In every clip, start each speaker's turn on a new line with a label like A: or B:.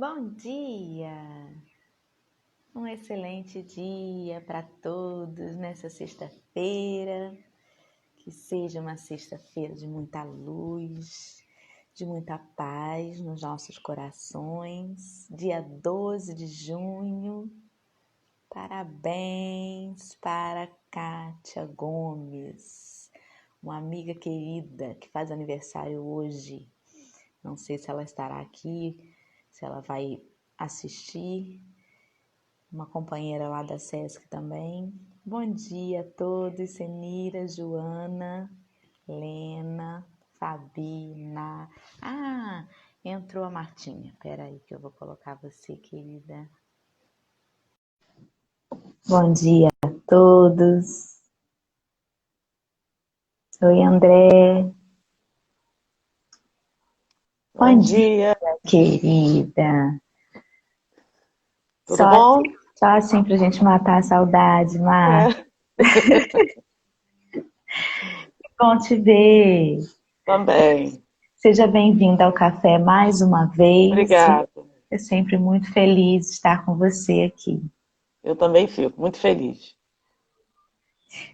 A: Bom dia! Um excelente dia para todos nessa sexta-feira. Que seja uma sexta-feira de muita luz, de muita paz nos nossos corações. Dia 12 de junho. Parabéns para Kátia Gomes, uma amiga querida que faz aniversário hoje. Não sei se ela estará aqui, se ela vai assistir. Uma companheira lá da Sesc também. Bom dia a todos, Senira, Joana, Lena, Fabina. Entrou a Martinha. Espera aí que eu vou colocar você, querida. Bom dia a todos. Oi, André.
B: Bom dia,
A: Querida.
B: tudo bom?
A: Só assim pra gente matar a saudade, Mar.
B: É,
A: Bom te ver.
B: também.
A: Seja bem-vinda ao café mais uma vez.
B: Obrigada.
A: É sempre muito feliz estar com você aqui.
B: Eu também fico muito feliz.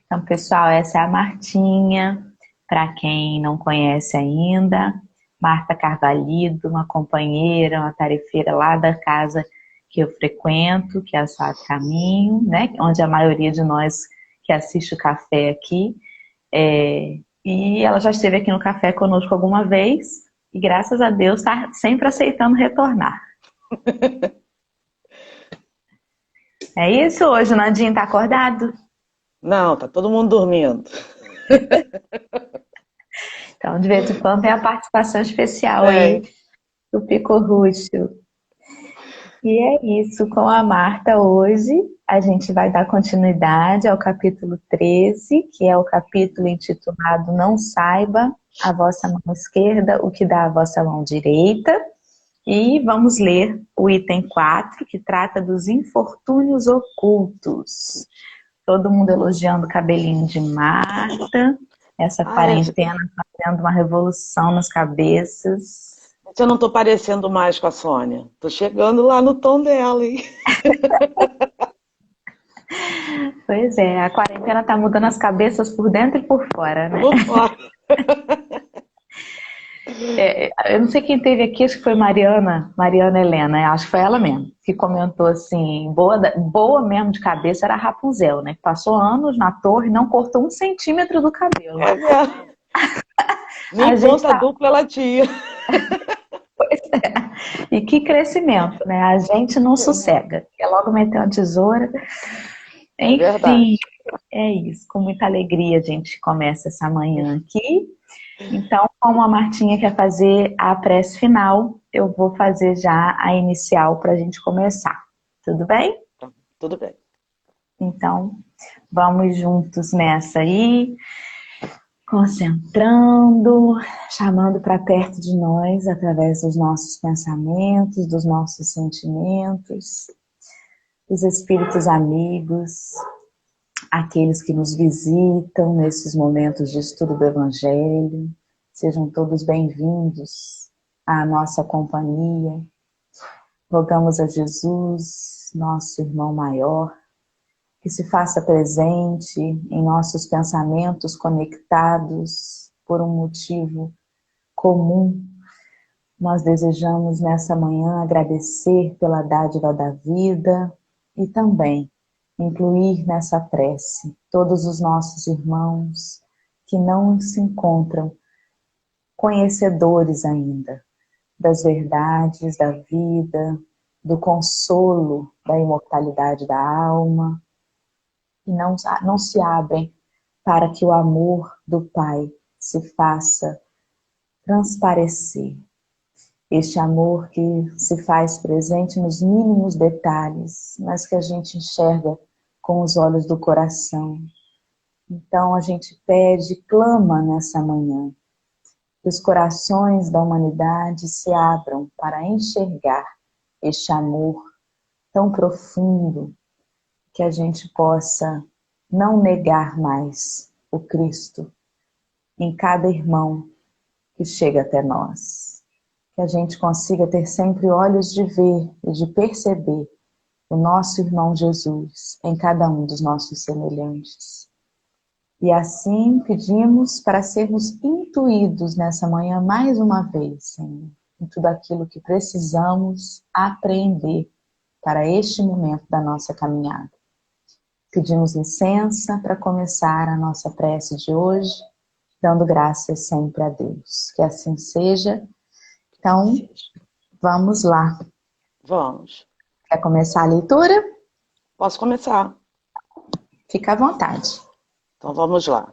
A: Então, pessoal, essa é a Martinha. Para quem não conhece ainda, Marta Carvalho, uma companheira, uma tarefeira lá da casa que eu frequento, que é a Suave Caminho, né? Onde a maioria de nós que assiste o café aqui. E ela já esteve aqui no café conosco alguma vez e, graças a Deus, está sempre aceitando retornar. É isso hoje, o Nandinho está acordado?
B: Não, tá todo mundo dormindo.
A: Então, de vez em quando tem a participação especial aí
B: É,
A: do Pico Rússio. E é isso, com a Marta hoje a gente vai dar continuidade ao capítulo 13, que é o capítulo intitulado Não Saiba a Vossa Mão Esquerda o que dá a vossa mão direita. E vamos ler o item 4, que trata dos infortúnios ocultos. Todo mundo elogiando o cabelinho de Marta, essa
B: gente,
A: quarentena fazendo uma revolução nas cabeças.
B: eu não tô parecendo mais com a Sônia. Tô chegando lá no tom dela, hein?
A: Pois é, a quarentena tá mudando as cabeças por dentro e por fora, né?
B: Por fora.
A: Eu não sei quem teve aqui, acho que foi Mariana Helena, acho que foi ela mesmo, que comentou assim, boa mesmo de cabeça era a Rapunzel, né? Que passou anos na torre e não cortou 1 centímetro do cabelo.
B: É mesmo.
A: A
B: Nem
A: gente
B: ponta
A: tá.
B: dupla ela tinha.
A: E que crescimento, né? A gente não sossega. Quer logo meter uma tesoura.
B: É verdade.
A: Enfim, é isso. Com muita alegria a gente começa essa manhã aqui. Então, como a Martinha quer fazer a prece final, eu vou fazer já a inicial para a gente começar. Tudo bem?
B: Tá, tudo bem.
A: Então, vamos juntos nessa aí, concentrando, chamando para perto de nós através dos nossos pensamentos, dos nossos sentimentos, os espíritos amigos, aqueles que nos visitam nesses momentos de estudo do Evangelho. Sejam todos bem-vindos à nossa companhia. Rogamos a Jesus, nosso irmão maior, que se faça presente em nossos pensamentos conectados por um motivo comum. Nós desejamos nessa manhã agradecer pela dádiva da vida e também incluir nessa prece todos os nossos irmãos que não se encontram conhecedores ainda das verdades da vida, do consolo da imortalidade da alma, e não se abrem para que o amor do Pai se faça transparecer. Este amor que se faz presente nos mínimos detalhes, mas que a gente enxerga com os olhos do coração. Então a gente pede, clama nessa manhã, que os corações da humanidade se abram para enxergar este amor tão profundo, que a gente possa não negar mais o Cristo em cada irmão que chega até nós. que a gente consiga ter sempre olhos de ver e de perceber o nosso irmão Jesus em cada um dos nossos semelhantes. E assim pedimos para sermos intuídos nessa manhã mais uma vez, Senhor, em tudo aquilo que precisamos aprender para este momento da nossa caminhada. Pedimos licença para começar a nossa prece de hoje, dando graças sempre a Deus. Que assim seja. Então, vamos lá.
B: Vamos.
A: Quer começar a leitura?
B: Posso começar?
A: Fica à vontade.
B: Então vamos lá.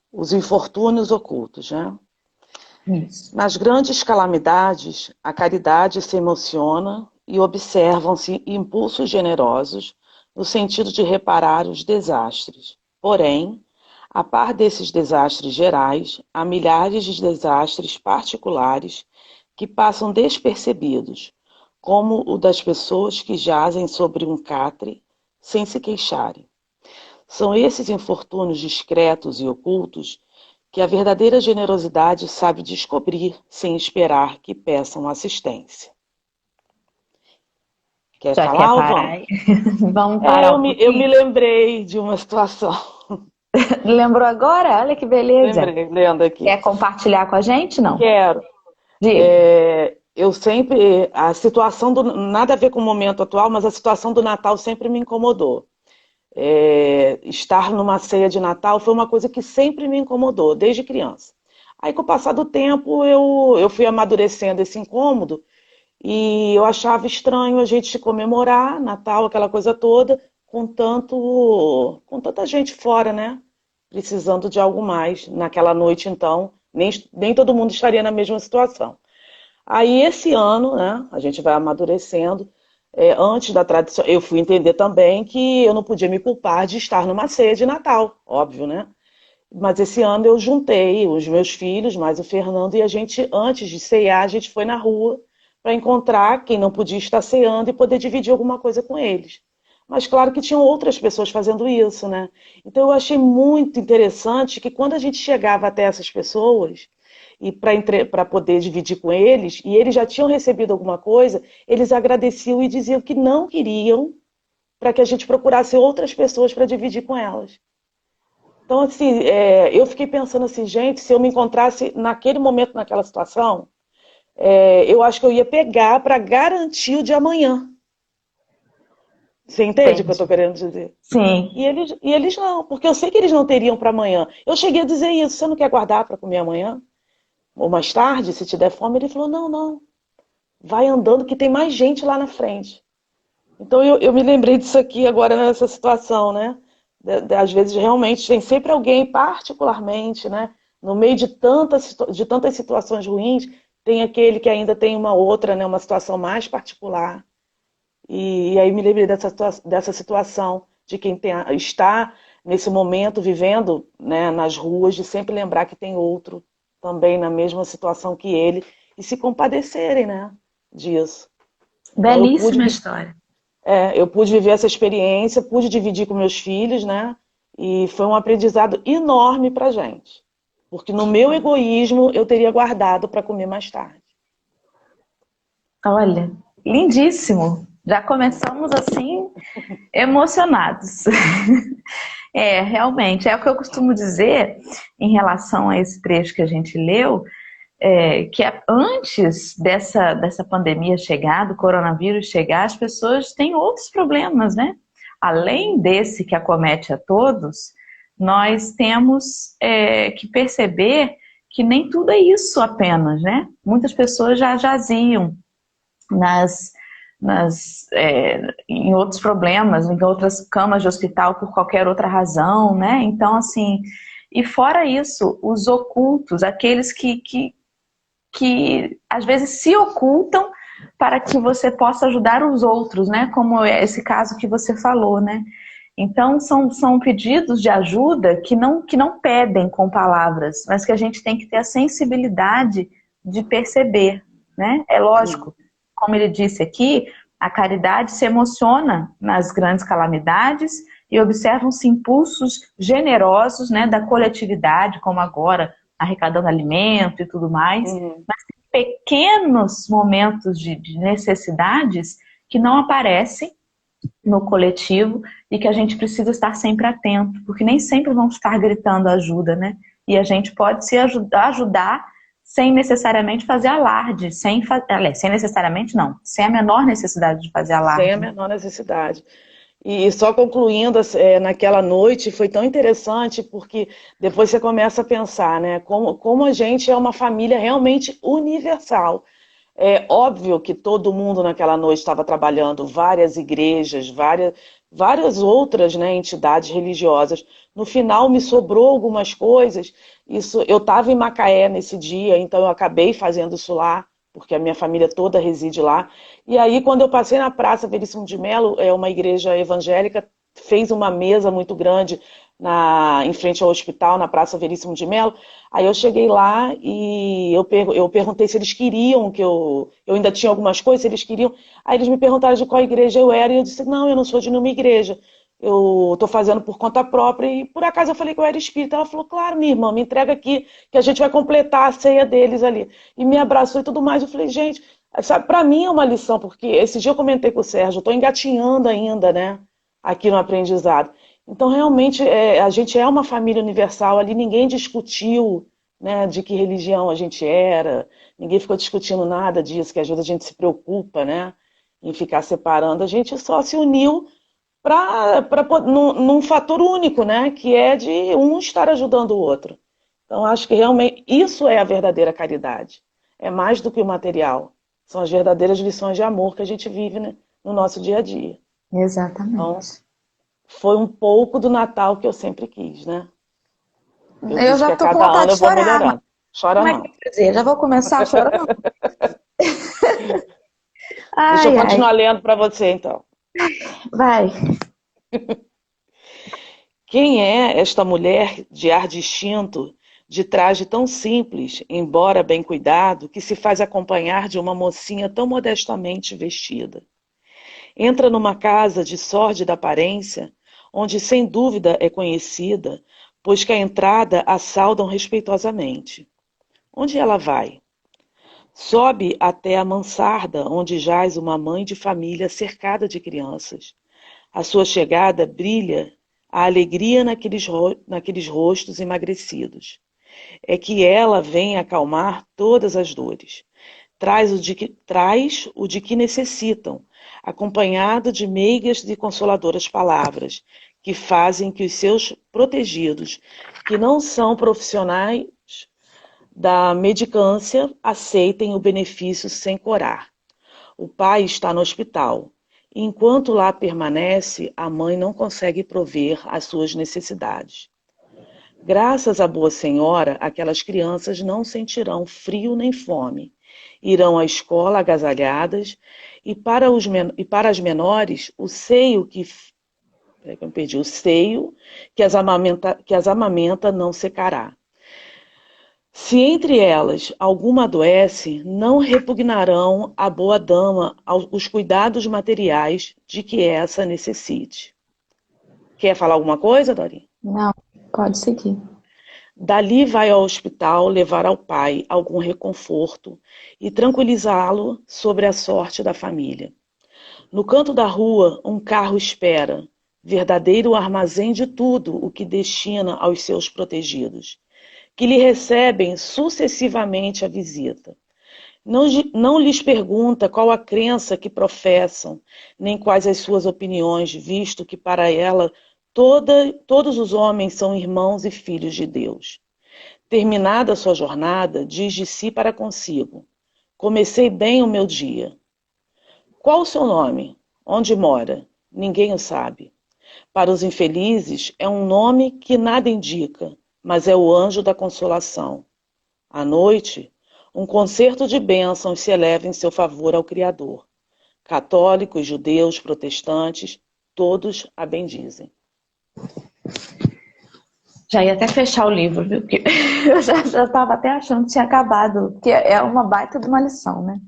B: Os infortúnios ocultos, né?
A: Isso.
B: Nas grandes calamidades, a caridade se emociona e observam-se impulsos generosos no sentido de reparar os desastres. Porém, a par desses desastres gerais, há milhares de desastres particulares que passam despercebidos, como o das pessoas que jazem sobre um catre sem se queixarem. São esses infortúnios discretos e ocultos que a verdadeira generosidade sabe descobrir sem esperar que peçam assistência. Quer
A: Já
B: falar
A: quer
B: ou
A: parar?
B: vamos?
A: Vamos parar um pouquinho.
B: Eu me lembrei de uma situação.
A: Lembrou agora? Olha que beleza.
B: Lembrei, lendo aqui.
A: Quer compartilhar com a gente? Não?
B: Quero.
A: Diga.
B: Eu sempre, a situação nada a ver com o momento atual, mas a situação do Natal sempre me incomodou. Estar numa ceia de Natal foi uma coisa que sempre me incomodou, desde criança. Aí, com o passar do tempo, eu fui amadurecendo esse incômodo e eu achava estranho a gente comemorar Natal, aquela coisa toda, com tanta gente fora, né? Precisando de algo mais. Naquela noite, então, nem todo mundo estaria na mesma situação. Aí, esse ano, né, a gente vai amadurecendo. Antes da tradição, eu fui entender também que eu não podia me culpar de estar numa ceia de Natal, óbvio, né? Mas esse ano eu juntei os meus filhos, mais o Fernando, e a gente, antes de ceiar, a gente foi na rua para encontrar quem não podia estar ceando e poder dividir alguma coisa com eles. Mas claro que tinham outras pessoas fazendo isso, né? Então eu achei muito interessante que quando a gente chegava até essas pessoas, e para poder dividir com eles, e eles já tinham recebido alguma coisa, eles agradeciam e diziam que não queriam para que a gente procurasse outras pessoas para dividir com elas. Então, assim, eu fiquei pensando assim, gente, se eu me encontrasse naquele momento, naquela situação, eu acho que eu ia pegar para garantir o de amanhã. Você entende o que eu estou querendo dizer?
A: Sim.
B: E eles não, porque eu sei que eles não teriam para amanhã. Eu cheguei a dizer isso, você não quer guardar para comer amanhã? Ou mais tarde, se te der fome? Ele falou, não, vai andando que tem mais gente lá na frente. Então eu me lembrei disso aqui agora nessa situação, né? Às vezes realmente tem sempre alguém, particularmente, né? No meio de tantas situações ruins, tem aquele que ainda tem uma outra, né? Uma situação mais particular. E aí me lembrei dessa situação de quem está nesse momento vivendo, né, nas ruas, de sempre lembrar que tem outro também na mesma situação que ele e se compadecerem, né, disso.
A: Belíssima história.
B: Eu pude viver essa experiência, pude dividir com meus filhos, né, e foi um aprendizado enorme pra gente. Porque no meu egoísmo eu teria guardado para comer mais tarde.
A: Olha, lindíssimo. Já começamos assim, emocionados. Realmente, é o que eu costumo dizer em relação a esse trecho que a gente leu, que antes dessa pandemia chegar, do coronavírus chegar, as pessoas têm outros problemas, né? Além desse que acomete a todos, nós temos que perceber que nem tudo é isso apenas, né? Muitas pessoas já jaziam em outros problemas, em outras camas de hospital por qualquer outra razão, né? Então, assim, e fora isso, os ocultos, aqueles que às vezes se ocultam para que você possa ajudar os outros, né? Como é esse caso que você falou, né? Então, são pedidos de ajuda que não pedem com palavras, mas que a gente tem que ter a sensibilidade de perceber, né? É lógico, como ele disse aqui, a caridade se emociona nas grandes calamidades e observam-se impulsos generosos, né, da coletividade, como agora, arrecadando alimento e tudo mais. Mas tem pequenos momentos de necessidades que não aparecem no coletivo e que a gente precisa estar sempre atento, porque nem sempre vão estar gritando ajuda, né? E a gente pode se ajudar sem necessariamente fazer alarde, sem necessariamente não, sem a menor necessidade de fazer
B: Sem
A: alarde.
B: a menor necessidade. E só concluindo, naquela noite foi tão interessante, porque depois você começa a pensar, né, como a gente é uma família realmente universal. É óbvio que todo mundo naquela noite estava trabalhando, várias igrejas, várias outras, né, entidades religiosas. No final me sobrou algumas coisas. Eu estava em Macaé nesse dia, então eu acabei fazendo isso lá, porque a minha família toda reside lá. E aí, quando eu passei na Praça Veríssimo de Melo, é uma igreja evangélica, fez uma mesa muito grande em frente ao hospital, na Praça Veríssimo de Melo. Aí eu cheguei lá e eu perguntei se eles queriam, que eu ainda tinha algumas coisas, se eles queriam. Aí eles me perguntaram de qual igreja eu era, e eu disse, não, eu não sou de nenhuma igreja. Eu estou fazendo por conta própria, e por acaso eu falei que eu era espírita. Ela falou, claro, minha irmã, me entrega aqui, que a gente vai completar a ceia deles ali. E me abraçou e tudo mais. Eu falei, gente, sabe, para mim é uma lição, porque esse dia eu comentei com o Sérgio, eu estou engatinhando ainda, né, aqui no aprendizado. Então, realmente, a gente é uma família universal, ali ninguém discutiu, né, de que religião a gente era, ninguém ficou discutindo nada disso, que às vezes a gente se preocupa, né, em ficar separando, a gente só se uniu num fator único, né, que é de um estar ajudando o outro. Então, acho que realmente isso é a verdadeira caridade, é mais do que o material, são as verdadeiras lições de amor que a gente vive, né, no nosso dia a dia. Então,
A: Exatamente.
B: foi um pouco do Natal que eu sempre quis, né? Eu
A: Eu
B: disse que
A: já
B: a
A: tô com
B: cada ano
A: vontade
B: eu
A: de
B: vou
A: chorar, mas
B: melhorando. Chora
A: como é que
B: não.
A: eu vou dizer? Já vou começar chorando?
B: Deixa eu
A: Ai, ai,
B: continuar lendo para você, então.
A: vai.
B: Quem é esta mulher de ar distinto, de traje tão simples, embora bem cuidado, que se faz acompanhar de uma mocinha tão modestamente vestida? Entra numa casa de sórdida aparência, onde sem dúvida é conhecida, pois que a entrada a saudam respeitosamente. Onde ela vai? Sobe até a mansarda, onde jaz uma mãe de família cercada de crianças. À sua chegada brilha a alegria naqueles rostos emagrecidos. É que ela vem acalmar todas as dores. Traz o de que necessitam, acompanhado de meigas e consoladoras palavras, que fazem que os seus protegidos, que não são profissionais da medicância, aceitem o benefício sem corar. O pai está no hospital. E enquanto lá permanece, a mãe não consegue prover as suas necessidades. Graças à Boa Senhora, aquelas crianças não sentirão frio nem fome. Irão à escola agasalhadas e para as menores, o seio que as amamenta não secará. Se entre elas alguma adoece, não repugnarão à boa dama os cuidados materiais de que essa necessite. Quer falar alguma coisa, Dorinha?
A: Não, pode seguir.
B: Dali vai ao hospital levar ao pai algum reconforto e tranquilizá-lo sobre a sorte da família. No canto da rua, um carro espera, verdadeiro armazém de tudo o que destina aos seus protegidos, que lhe recebem sucessivamente a visita. Não lhes pergunta qual a crença que professam, nem quais as suas opiniões, visto que para ela todos os homens são irmãos e filhos de Deus. Terminada a sua jornada, diz de si para consigo: comecei bem o meu dia. Qual o seu nome? Onde mora? Ninguém o sabe. Para os infelizes, é um nome que nada indica, mas é o anjo da consolação. À noite, um concerto de bênçãos se eleva em seu favor ao Criador. Católicos, judeus, protestantes, todos a bendizem.
A: Já ia até fechar o livro, viu? Porque eu já estava até achando que tinha acabado, porque é uma baita de uma lição, né?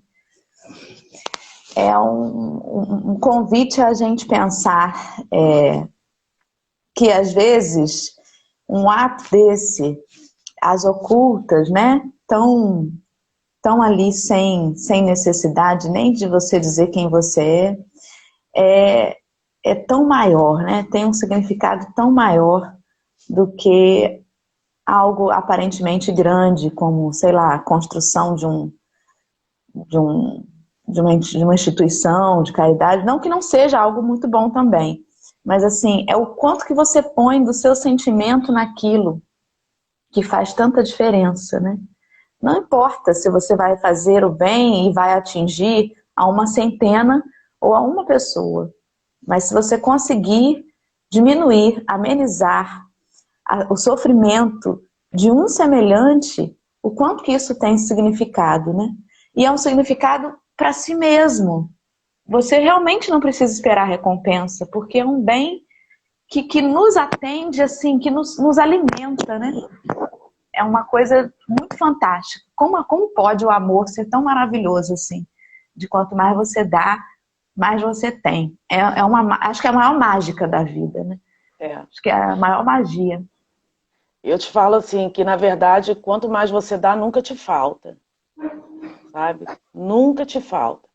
A: É um convite a gente pensar que, às vezes, um ato desse, as ocultas, né? Tão estão ali sem necessidade nem de você dizer quem você é tão maior, né? Tem um significado tão maior do que algo aparentemente grande, como, sei lá, a construção de, um, de uma instituição de caridade. Não que não seja algo muito bom também, mas assim, é o quanto que você põe do seu sentimento naquilo que faz tanta diferença, né? Não importa se você vai fazer o bem e vai atingir a uma centena ou a uma pessoa, mas se você conseguir diminuir, amenizar o sofrimento de um semelhante, o quanto que isso tem significado, né? E é um significado para si mesmo. Você realmente não precisa esperar recompensa, porque é um bem que nos atende, assim, que nos alimenta, né? É uma coisa muito fantástica. Como pode o amor ser tão maravilhoso assim? De quanto mais você dá, mais você tem. Acho que é a maior mágica da vida, né? Acho que é a maior magia.
B: Eu te falo assim, que na verdade, quanto mais você dá, nunca te falta. Sabe? Nunca te falta.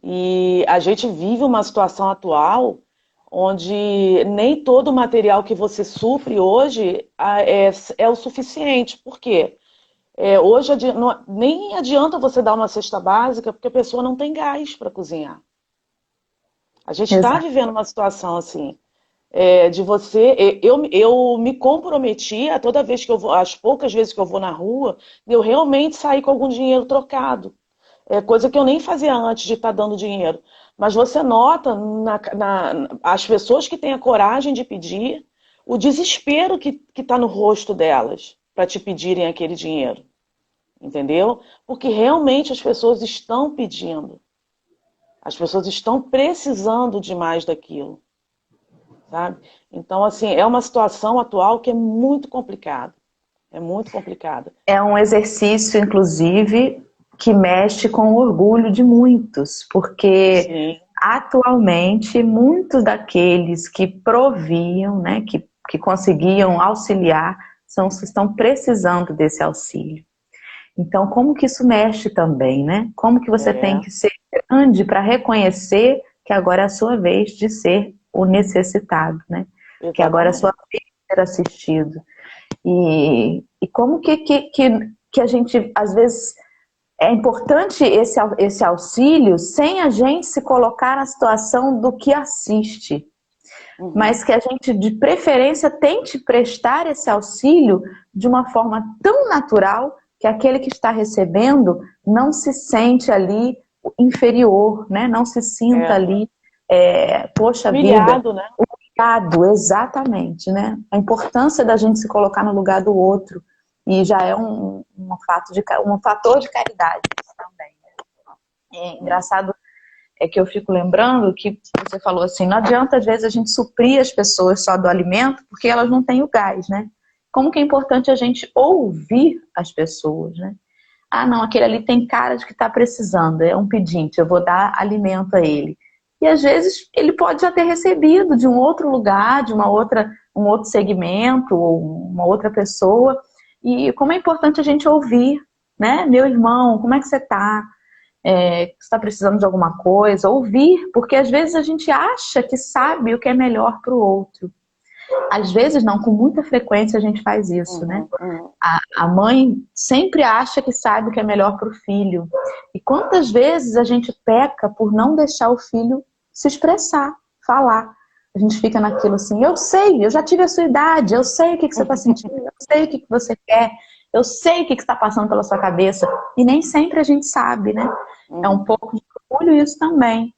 B: E a gente vive uma situação atual onde nem todo o material que você supre hoje é o suficiente. Por quê? Hoje nem adianta você dar uma cesta básica porque a pessoa não tem gás para cozinhar. A gente está vivendo uma situação assim, de você... Eu me comprometi a toda vez que eu vou, as poucas vezes que eu vou na rua, de eu realmente sair com algum dinheiro trocado. Coisa que eu nem fazia antes de estar dando dinheiro. Mas você nota as pessoas que têm a coragem de pedir, o desespero que está no rosto delas para te pedirem aquele dinheiro. Entendeu? Porque realmente as pessoas estão pedindo. As pessoas estão precisando demais daquilo. Sabe? Então, assim, é uma situação atual que é muito complicada. É muito complicada.
A: É um exercício, inclusive, que mexe com o orgulho de muitos, porque
B: Sim.
A: Atualmente muitos daqueles que proviam, né, que conseguiam auxiliar, são os que estão precisando desse auxílio. Então, como que isso mexe também, né? Como que você tem que ser grande para reconhecer que agora é a sua vez de ser o necessitado, né?
B: Exatamente.
A: Que agora é a sua vez de ser assistido. E como que a gente, às vezes, é importante esse auxílio sem a gente se colocar na situação do que assiste.
B: Uhum.
A: Mas que a gente, de preferência, tente prestar esse auxílio de uma forma tão natural que aquele que está recebendo não se sente ali inferior, né? Não se sinta ali, poxa
B: humilhado,
A: vida,
B: né?
A: humilhado, exatamente, né? A importância da gente se colocar no lugar do outro. E já é um fator de caridade também. É engraçado que eu fico lembrando que você falou assim, não adianta às vezes a gente suprir as pessoas só do alimento porque elas não têm o gás, né? Como que é importante a gente ouvir as pessoas, né? Ah, não, aquele ali tem cara de que está precisando, é um pedinte, eu vou dar alimento a ele. E às vezes ele pode já ter recebido de um outro lugar, de um outro segmento, ou uma outra pessoa. E como é importante a gente ouvir, né? Meu irmão, como é que você está? Você está precisando de alguma coisa? Ouvir, porque às vezes a gente acha que sabe o que é melhor para o outro. Às vezes não, com muita frequência a gente faz isso, né? A mãe sempre acha que sabe o que é melhor para o filho. E quantas vezes a gente peca por não deixar o filho se expressar, falar. A gente fica naquilo assim, eu sei, eu já tive a sua idade, eu sei o que você está sentindo, eu sei o que você quer, eu sei o que está passando pela sua cabeça. E nem sempre a gente sabe, né? É um pouco de orgulho isso também.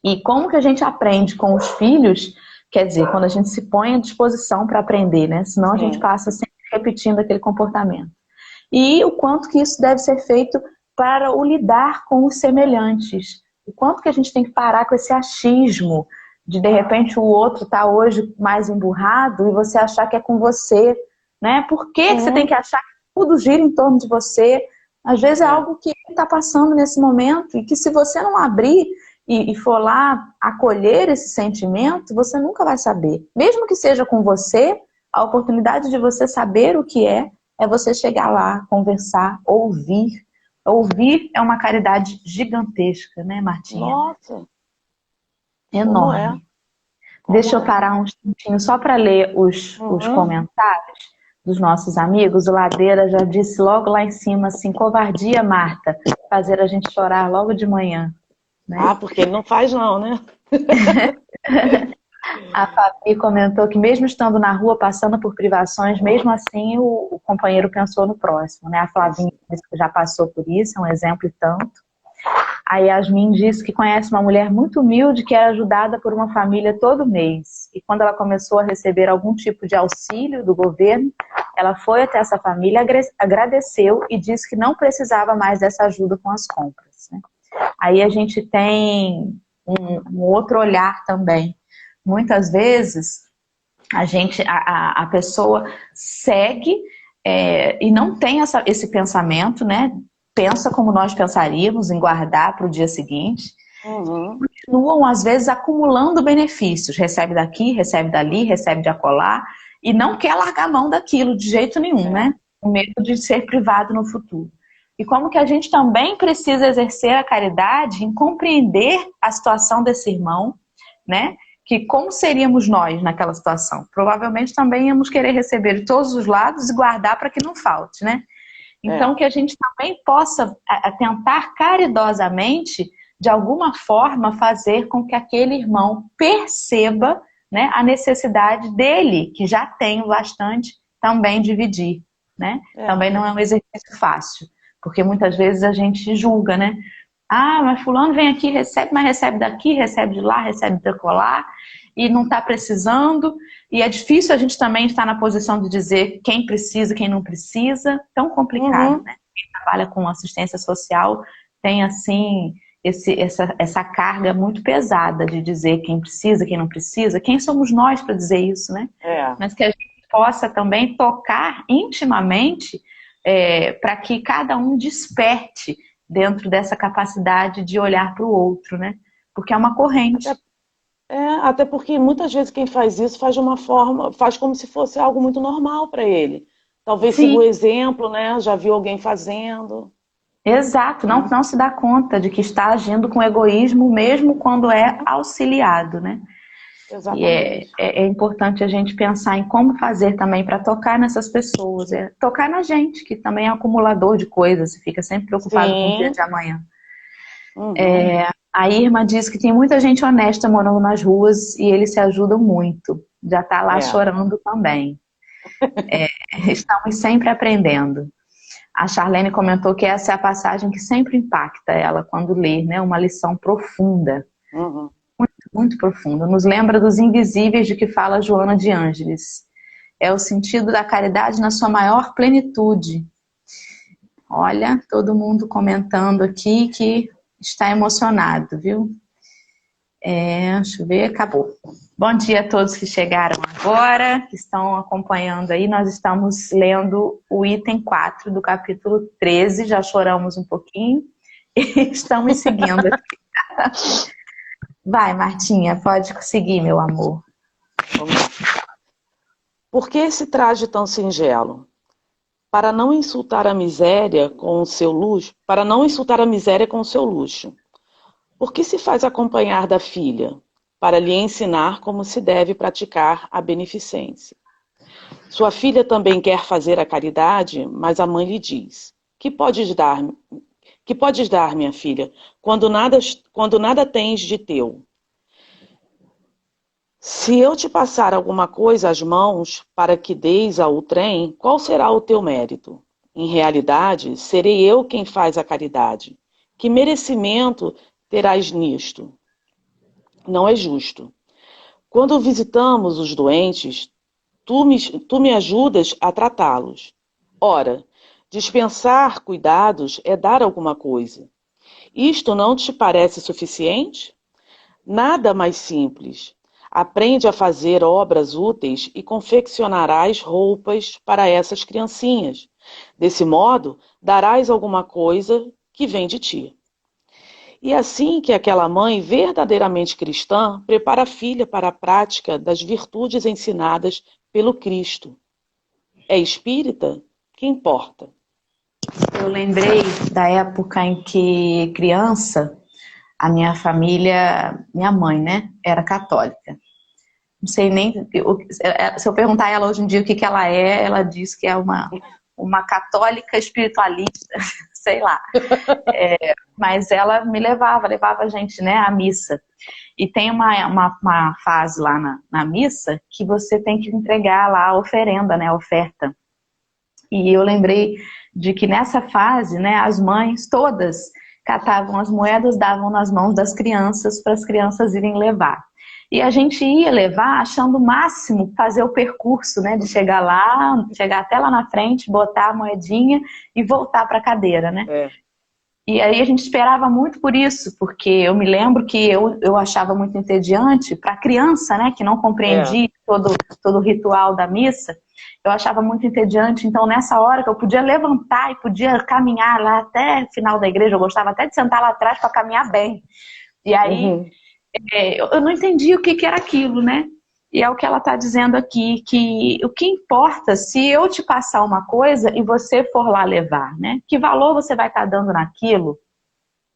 A: E como que a gente aprende com os filhos, quer dizer, quando a gente se põe à disposição para aprender, né? Senão a gente passa sempre repetindo aquele comportamento. E o quanto que isso deve ser feito para o lidar com os semelhantes. O quanto que a gente tem que parar com esse achismo de repente o outro tá hoje mais emburrado e você achar que é com você, né? Por que você tem que achar que tudo gira em torno de você? Às vezes é algo que ele está passando nesse momento e que se você não abrir e for lá acolher esse sentimento, você nunca vai saber. Mesmo que seja com você, a oportunidade de você saber o que é você chegar lá, conversar, ouvir, Ouvir é uma caridade gigantesca, né, Martinha?
B: Nossa, como é?
A: Enorme. Deixa
B: Como
A: eu
B: é?
A: parar um instantinho só para ler os
B: Uhum.
A: comentários dos nossos amigos. O Ladeira já disse logo lá em cima assim: covardia, Marta, fazer a gente chorar logo de manhã, né?
B: Ah, porque ele não faz não, né?
A: A Fabi comentou que mesmo estando na rua, passando por privações, mesmo assim o companheiro pensou no próximo, né? A Flavinha disse que já passou por isso, é um exemplo e tanto. A Yasmin disse que conhece uma mulher muito humilde que é ajudada por uma família todo mês. E quando ela começou a receber algum tipo de auxílio do governo, ela foi até essa família, agradeceu e disse que não precisava mais dessa ajuda com as compras, né? Aí a gente tem um outro olhar também. Muitas vezes a pessoa segue e não tem esse pensamento, né? Pensa como nós pensaríamos em guardar para o dia seguinte,
B: Uhum.
A: continuam às vezes acumulando benefícios, recebe daqui, recebe dali, recebe de acolá, e não quer largar a mão daquilo de jeito nenhum,
B: É.
A: né? Com medo de ser privado no futuro. E como que a gente também precisa exercer a caridade em compreender a situação desse irmão, né? Que como seríamos nós naquela situação? Provavelmente também íamos querer receber de todos os lados e guardar para que não falte, né? Então,
B: É.
A: que a gente também possa tentar caridosamente, de alguma forma, fazer com que aquele irmão perceba, né, a necessidade dele, que já tem bastante, também dividir, né?
B: É.
A: Também não é um exercício fácil, porque muitas vezes a gente julga, né? Ah, mas fulano vem aqui, recebe, mas recebe daqui, recebe de lá, recebe de colar, e não está precisando. E é difícil a gente também estar na posição de dizer quem precisa, quem não precisa. Tão complicado,
B: Uhum.
A: né? Quem trabalha com assistência social tem, assim, essa carga muito pesada de dizer quem precisa, quem não precisa. Quem somos nós para dizer isso, né?
B: É.
A: Mas que a gente possa também tocar intimamente para que cada um desperte dentro dessa capacidade de olhar para o outro, né? Porque é uma
B: Até,
A: corrente.
B: até porque muitas vezes quem faz isso faz de uma forma, faz como se fosse algo muito normal para ele. Talvez siga o
A: Sim,
B: exemplo, né? Já viu alguém fazendo,
A: exato. Não,
B: né?
A: não se dá conta de que está agindo com egoísmo, mesmo quando é auxiliado, né? E
B: Exatamente.
A: é importante a gente pensar em como fazer também para tocar nessas pessoas. Tocar na gente, que também é acumulador de coisas, fica sempre preocupado com o dia
B: Sim.
A: de amanhã.
B: Uhum.
A: A Irma diz que tem muita gente honesta morando nas ruas e eles se ajudam muito. Já está lá
B: É.
A: chorando também. Estamos sempre aprendendo. A Charlene comentou que essa é a passagem que sempre impacta ela quando lê, né? Uma lição profunda,
B: Uhum.
A: muito profunda. Nos lembra dos invisíveis de que fala Joana de Ângeles. É o sentido da caridade na sua maior plenitude. Olha, todo mundo comentando aqui que está emocionado, viu? Deixa eu ver, acabou. Bom dia a todos que chegaram agora, que estão acompanhando aí. Nós estamos lendo o item 4 do capítulo 13, já choramos um pouquinho e estamos seguindo aqui. Vai, Martinha, pode seguir, meu amor.
B: Vamos lá. Por que esse traje tão singelo? Para não insultar a miséria com o seu luxo, para não insultar a miséria com o seu luxo. Por que se faz acompanhar da filha? Para lhe ensinar como se deve praticar a beneficência. Sua filha também quer fazer a caridade, mas a mãe lhe diz: Que podes dar, minha filha, quando nada tens de teu? Se eu te passar alguma coisa às mãos para que deis ao trem, qual será o teu mérito? Em realidade, serei eu quem faz a caridade. Que merecimento terás nisto? Não é justo. Quando visitamos os doentes, tu me ajudas a tratá-los. Ora, dispensar cuidados é dar alguma coisa. Isto não te parece suficiente? Nada mais simples. Aprende a fazer obras úteis e confeccionarás roupas para essas criancinhas. Desse modo, darás alguma coisa que vem de ti. E assim que aquela mãe verdadeiramente cristã prepara a filha para a prática das virtudes ensinadas pelo Cristo. É espírita? Que importa?
A: Eu lembrei da época em que criança, a minha família, minha mãe, né, era católica. Não sei nem, se eu perguntar a ela hoje em dia o que ela é, ela diz que é uma católica espiritualista, sei lá. Mas ela me levava a gente, né, à missa. E tem uma fase lá na missa que você tem que entregar lá a oferenda, né, a oferta. E eu lembrei de que nessa fase, né, as mães todas catavam as moedas, davam nas mãos das crianças para as crianças irem levar. E a gente ia levar achando o máximo fazer o percurso, né, de chegar lá, chegar até lá na frente, botar a moedinha e voltar para a cadeira, né?
B: É.
A: E aí a gente esperava muito por isso, porque eu me lembro que eu achava muito entediante para criança, né, que não compreendia todo o ritual da missa, eu achava muito entediante. Então nessa hora que eu podia levantar e podia caminhar lá até o final da igreja, eu gostava até de sentar lá atrás para caminhar bem. E aí eu não entendi o que era aquilo, né? E é o que ela está dizendo aqui, que o que importa se eu te passar uma coisa e você for lá levar, né? Que valor você vai estar dando naquilo?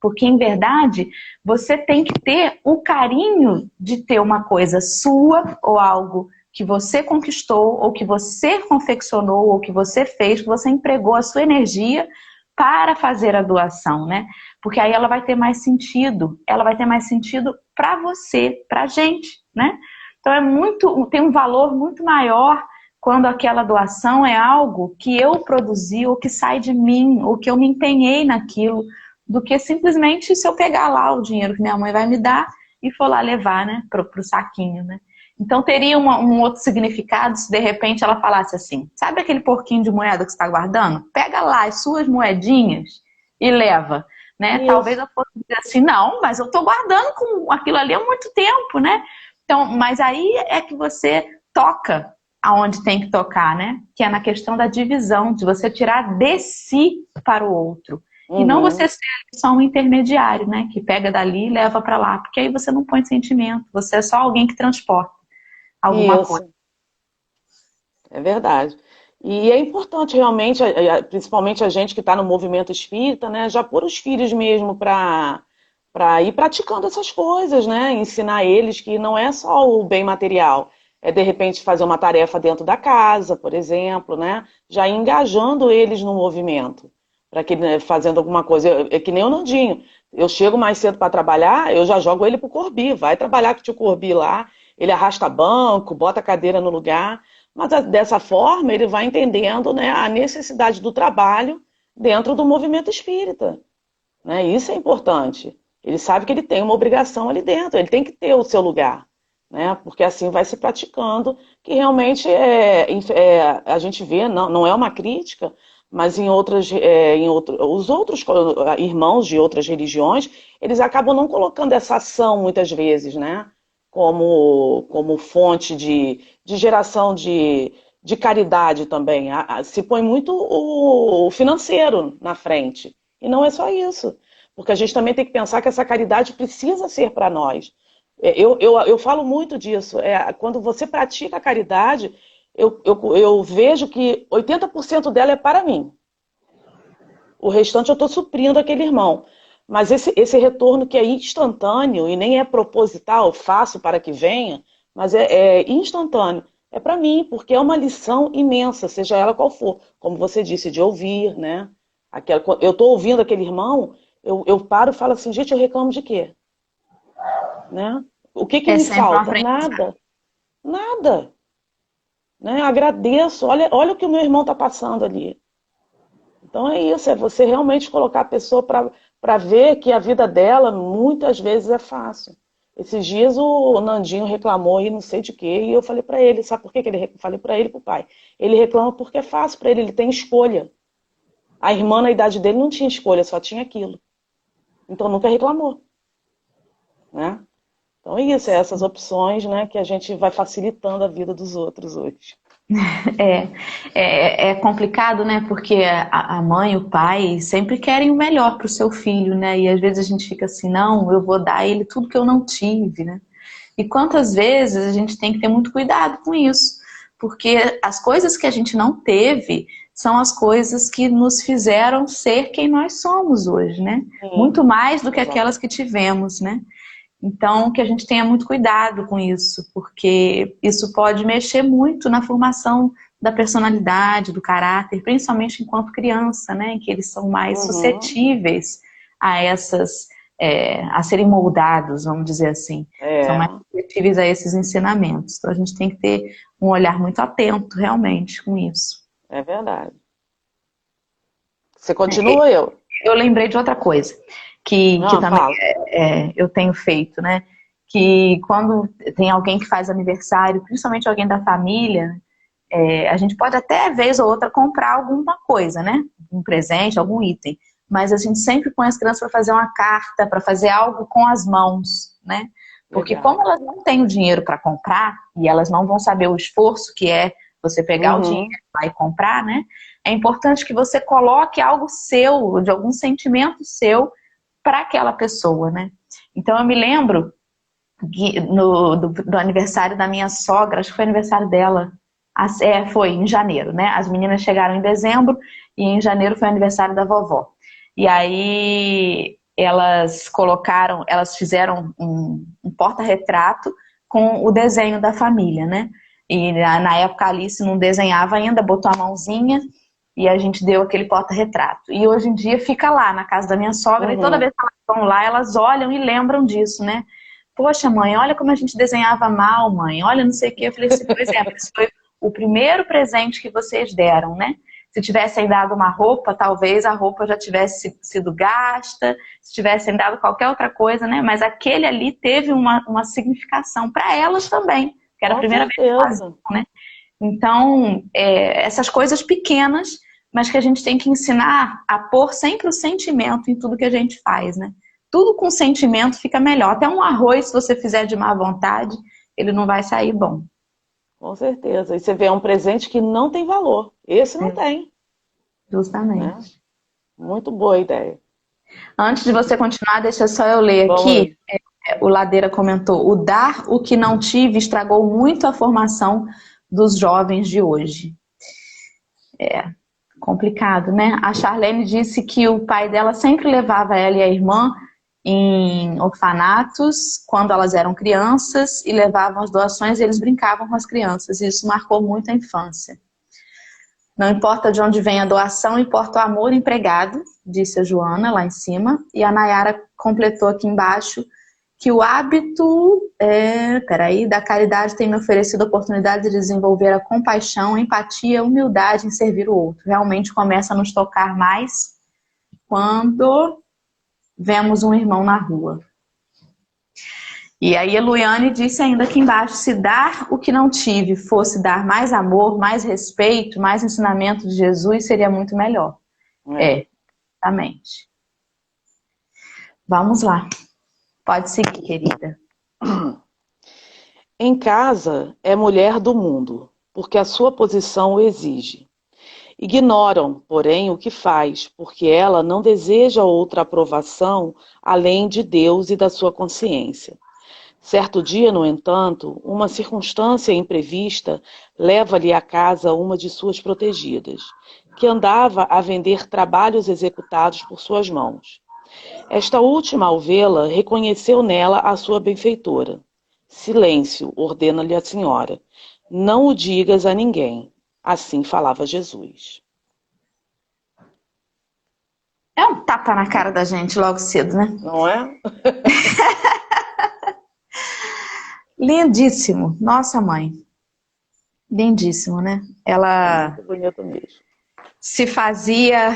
A: Porque, em verdade, você tem que ter o carinho de ter uma coisa sua ou algo que você conquistou, ou que você confeccionou, ou que você fez, que você empregou a sua energia para fazer a doação, né? Porque aí ela vai ter mais sentido. Ela vai ter mais sentido para você, para a gente, né? Então tem um valor muito maior quando aquela doação é algo que eu produzi, ou que sai de mim, ou que eu me empenhei naquilo, do que simplesmente se eu pegar lá o dinheiro que minha mãe vai me dar e for lá levar, né, pro saquinho, né? Então teria um outro significado se de repente ela falasse assim, sabe aquele porquinho de moeda que você está guardando? Pega lá as suas moedinhas e leva, né?
B: Isso.
A: Talvez eu fosse dizer assim, não, mas eu estou guardando com aquilo ali há muito tempo, né? Então, mas aí é que você toca aonde tem que tocar, né? Que é na questão da divisão, de você tirar de si para o outro. E não você ser só um intermediário, né? Que pega dali e leva para lá. Porque aí você não põe sentimento. Você é só alguém que transporta alguma coisa.
B: Isso, é verdade. E é importante realmente, principalmente a gente que está no movimento espírita, né, já pôr os filhos mesmo para ir praticando essas coisas, né? Ensinar eles que não é só o bem material, é de repente fazer uma tarefa dentro da casa, por exemplo, né? Já ir engajando eles no movimento, para que né, fazendo alguma coisa. É que nem o Nandinho. Eu chego mais cedo para trabalhar, eu já jogo ele pro Corbi, vai trabalhar com o tio Corbi lá, ele arrasta banco, bota a cadeira no lugar, mas dessa forma ele vai entendendo, né, a necessidade do trabalho dentro do movimento espírita. Né? Isso é importante. Ele sabe que ele tem uma obrigação ali dentro, ele tem que ter o seu lugar, né? Porque assim vai se praticando, que realmente a gente vê, não é uma crítica, mas os outros irmãos de outras religiões, eles acabam não colocando essa ação muitas vezes, né? Como fonte de geração de caridade também. Se põe muito o financeiro na frente. E não é só isso. Porque a gente também tem que pensar que essa caridade precisa ser para nós. Eu falo muito disso. Quando você pratica a caridade, eu vejo que 80% dela é para mim. O restante eu estou suprindo aquele irmão. Mas esse retorno que é instantâneo e nem é proposital, faço para que venha, mas é instantâneo. É para mim, porque é uma lição imensa, seja ela qual for. Como você disse, de ouvir, né? Eu estou ouvindo aquele irmão, eu paro e falo assim, gente, eu reclamo de quê? Né? O que me falta? Nada. Nada. Né? Agradeço. Olha o que o meu irmão está passando ali. Então é isso, é você realmente colocar a pessoa para ver que a vida dela muitas vezes é fácil. Esses dias o Nandinho reclamou e não sei de quê, e eu falei para ele, sabe por que ele falei para ele e pro pai? Ele reclama porque é fácil para ele tem escolha. A irmã na idade dele não tinha escolha, só tinha aquilo. Então nunca reclamou. Né? Então é isso, essas opções, né, que a gente vai facilitando a vida dos outros hoje.
A: É complicado, né? Porque a mãe e o pai sempre querem o melhor para o seu filho, né? E às vezes a gente fica assim, não, eu vou dar a ele tudo que eu não tive, né? E quantas vezes a gente tem que ter muito cuidado com isso, porque as coisas que a gente não teve são as coisas que nos fizeram ser quem nós somos hoje, né?
B: Sim.
A: Muito mais do que aquelas que tivemos, né? Então, que a gente tenha muito cuidado com isso, porque isso pode mexer muito na formação da personalidade, do caráter, principalmente enquanto criança, né? Em que eles são mais suscetíveis a a serem moldados, vamos dizer assim. São mais suscetíveis a esses ensinamentos. Então, a gente tem que ter um olhar muito atento, realmente, com isso.
B: É verdade. Você continua, eu?
A: Eu lembrei de outra coisa, que também eu tenho feito, né? Que quando tem alguém que faz aniversário, principalmente alguém da família, a gente pode até, vez ou outra, comprar alguma coisa, né? Um presente, algum item. Mas a gente sempre põe as crianças para fazer uma carta, para fazer algo com as mãos, né? Porque como elas não têm o dinheiro para comprar, e elas não vão saber o esforço que é você pegar o dinheiro lá e comprar, né? É importante que você coloque algo seu, de algum sentimento seu, para aquela pessoa, né? Então eu me lembro do aniversário da minha sogra, acho que foi aniversário dela, foi em janeiro, né? As meninas chegaram em dezembro e em janeiro foi aniversário da vovó. E aí elas fizeram um porta-retrato com o desenho da família, né? E na época a Alice não desenhava ainda, botou a mãozinha e a gente deu aquele porta-retrato. E hoje em dia fica lá na casa da minha sogra e toda vez que elas vão lá, elas olham e lembram disso, né? Poxa, mãe, olha como a gente desenhava mal, mãe. Olha, não sei o quê. Eu falei assim, por exemplo, esse foi o primeiro presente que vocês deram, né? Se tivessem dado uma roupa, talvez a roupa já tivesse sido gasta. Se tivessem dado qualquer outra coisa, né? Mas aquele ali teve uma significação para elas também. Que era a primeira vez que faziam, né? Então, essas coisas pequenas, mas que a gente tem que ensinar a pôr sempre o sentimento em tudo que a gente faz, né? Tudo com sentimento fica melhor. Até um arroz, se você fizer de má vontade, ele não vai sair bom.
B: Com certeza. E você vê, é um presente que não tem valor. Esse não tem.
A: Justamente.
B: Né? Muito boa ideia.
A: Antes de você continuar, deixa só eu ler aqui. O Ladeira comentou: o dar o que não tive estragou muito a formação dos jovens de hoje. É complicado, né? A Charlene disse que o pai dela sempre levava ela e a irmã em orfanatos quando elas eram crianças e levavam as doações e eles brincavam com as crianças. E isso marcou muito a infância. Não importa de onde vem a doação, importa o amor empregado, disse a Joana lá em cima. E a Nayara completou aqui embaixo que o hábito da caridade tem me oferecido a oportunidade de desenvolver a compaixão, a empatia, a humildade em servir o outro. Realmente começa a nos tocar mais quando vemos um irmão na rua. E aí a Luiane disse ainda aqui embaixo: se dar o que não tive fosse dar mais amor, mais respeito, mais ensinamento de Jesus, seria muito melhor. Exatamente. Vamos lá. Pode seguir, querida.
B: Em casa é mulher do mundo, porque a sua posição o exige. Ignoram, porém, o que faz, porque ela não deseja outra aprovação além de Deus e da sua consciência. Certo dia, no entanto, uma circunstância imprevista leva-lhe à casa uma de suas protegidas, que andava a vender trabalhos executados por suas mãos. Esta última, ao vê-la, reconheceu nela a sua benfeitora. Silêncio, ordena-lhe a senhora. Não o digas a ninguém. Assim falava Jesus.
A: É um tapa na cara da gente logo cedo, né?
B: Não é?
A: Lindíssimo. Nossa, mãe. Lindíssimo, né? Ela
B: muito bonito mesmo.
A: Se fazia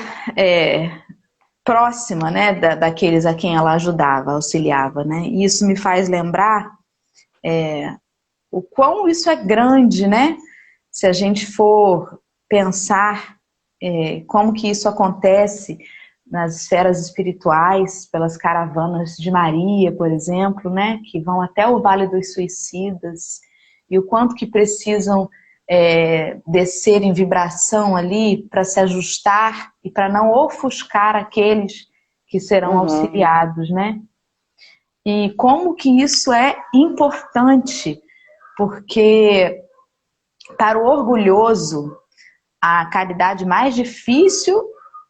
A: próxima, né, daqueles a quem ela ajudava, auxiliava, né? E isso me faz lembrar o quão isso é grande, né? Se a gente for pensar como que isso acontece nas esferas espirituais, pelas caravanas de Maria, por exemplo, né? Que vão até o Vale dos Suicidas, e o quanto que precisam descer em vibração ali para se ajustar e para não ofuscar aqueles que serão auxiliados, né? E como que isso é importante, porque para o orgulhoso, a caridade mais difícil,